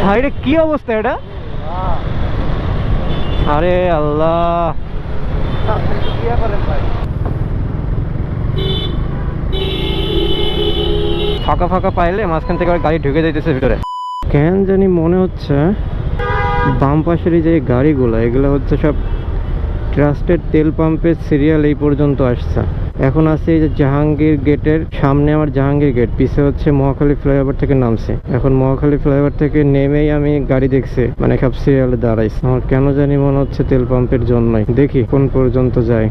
হাইরে কি অবস্থা এটা? আরে আল্লাহ, ফাঁকা ফাঁকা পাইলে মাঝখান থেকে আবার গাড়ি ঢুকে যাইতেছে ভিতরে। কেন জানি মনে হচ্ছে বাম পাশের যে গাড়িগুলো, এগুলো হচ্ছে সব ট্রাস্টেড তেল পাম্পের সিরিয়াল এই পর্যন্ত আসছে। এখন আছে এই যে জাহাঙ্গীর গেটের সামনে, আমার জাহাঙ্গীর গেট, পিছে হচ্ছে মহাখালী ফ্লাইওভার থেকে নামছে। এখন মহাখালী ফ্লাইওভার থেকে নেমেই আমি গাড়ি দেখছি, মানে সব সিরিয়ালে দাঁড়াইছে। আমার কেন জানি মনে হচ্ছে তেল পাম্পের জন্যই। দেখি কোন পর্যন্ত যায়।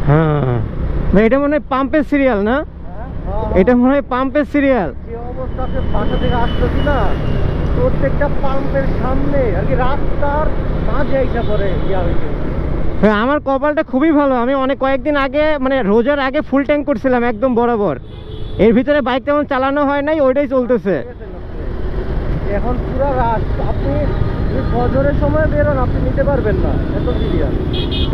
হ্যাঁ ভাই, এটা মনে হয় পাম্পের সিরিয়াল না? এটা মনে হয় পাম্পের সিরিয়াল। যে অবস্থাতে বাসা থেকে আসতেছি না, প্রত্যেকটা পাম্পের সামনে আর কি রাস্তার মাঝে আইসা পড়ে হয়েছে। ভাই আমার কপালটা খুবই ভালো, আমি কয়েকদিন আগে মানে রোজার আগে ফুল ট্যাঙ্ক করছিলাম একদম বরাবর। এর ভিতরে বাইক তেমন চালানো হয় নাই, ওইটাই চলতেছে। এখন পুরো রাত, আপনি ফজরের সময় বেরোন, আপনি নিতে পারবেন না, এত সিরিয়াল।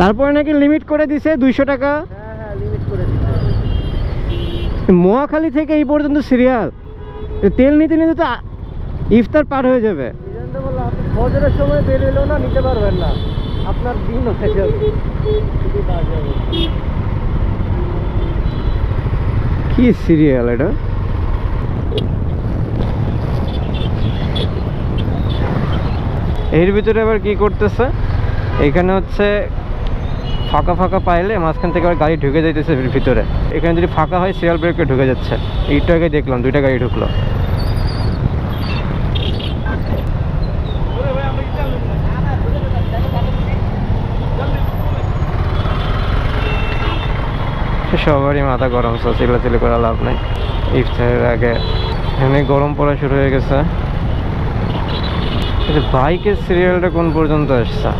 তারপরে নাকি লিমিট করে দিছে 200 টাকা। হ্যাঁ, লিমিট করে দিচ্ছে। মহাখালী থেকে এই পর্যন্ত সিরিয়াল, তেল নিতে নিতে তো ইফতার পার হয়ে যাবে। আপনি ফজরের সময় বেরোলেও না নিতে পারবেন না, আপনার দিন হয়ে যাবে। কি সিরিয়াল এটা? এর ভিতরে আবার কি করতেছে, এখানে হচ্ছে ফাঁকা ফাঁকা পাইলে মাঝখান থেকে আবার গাড়ি ঢুকে যাইতেছে ভিতরে। এখানে যদি ফাঁকা হয় সিরিয়াল ব্রেকে ঢুকে যাচ্ছে। একটু আগে দেখলাম 2টা গাড়ি ঢুকলো। সবারই মাথা গরম, চিল্লাচিল্লি করা লাভ নাই। ইফতারের আগে এমনি গরম পড়া শুরু হয়ে গেছে। বাইকের সিরিয়ালটা কোন পর্যন্ত আসছে?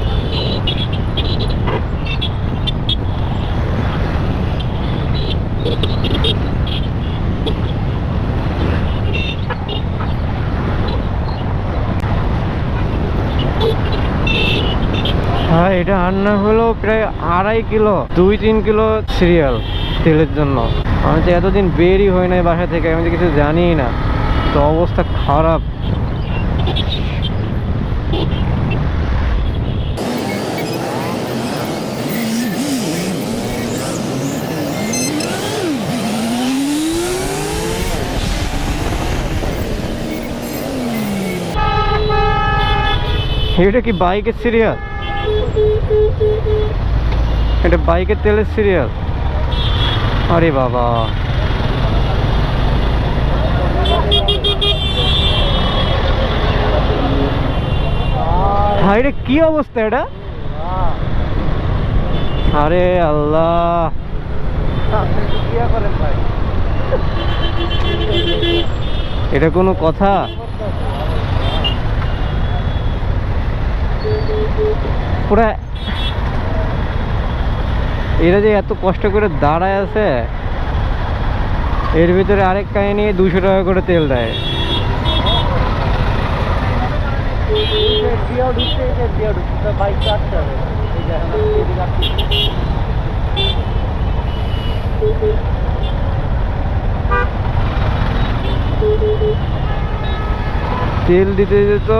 হ্যাঁ, এটা আর না হলো প্রায় 2.5 কিলো 2-3 কিলো সিরিয়াল তেলের জন্য। আমি তো এতদিন বেরই হয় নাই বাসা থেকে, আমি তো কিছু জানিই না, তো অবস্থা খারাপ। এটা কি বাইকের সিরিয়াল? এটা বাইকের তেলের সিরিয়াল? আরে বাবা, হাইরে কি অবস্থা এটা? আরে আল্লাহ, এটা কোনো কথা? পুরা এরা যে এত কষ্ট করে দাঁড়ায় আছে, এর ভিতরে আরেক কাহিনী 200 টাকা করে তেল দেয়। তেল দিতে যেত